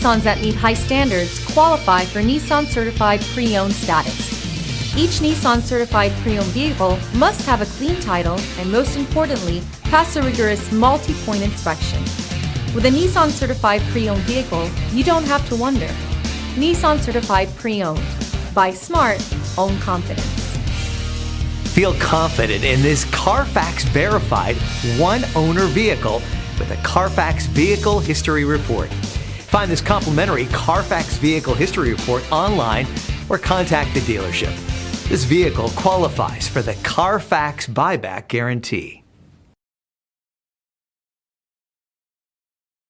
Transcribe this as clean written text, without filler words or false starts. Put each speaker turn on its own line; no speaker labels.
Nissans that meet high standards qualify for Nissan Certified Pre-Owned status. Each Nissan Certified Pre-Owned vehicle must have a clean title and, most importantly, pass a rigorous multi-point inspection. With a Nissan Certified Pre-Owned vehicle, you don't have to wonder. Nissan Certified Pre-Owned. Buy smart, own confidence.
Feel confident in this Carfax verified one-owner vehicle with a Carfax Vehicle History Report. Find this complimentary Carfax Vehicle History Report online or contact the dealership. This vehicle qualifies for the Carfax Buyback Guarantee.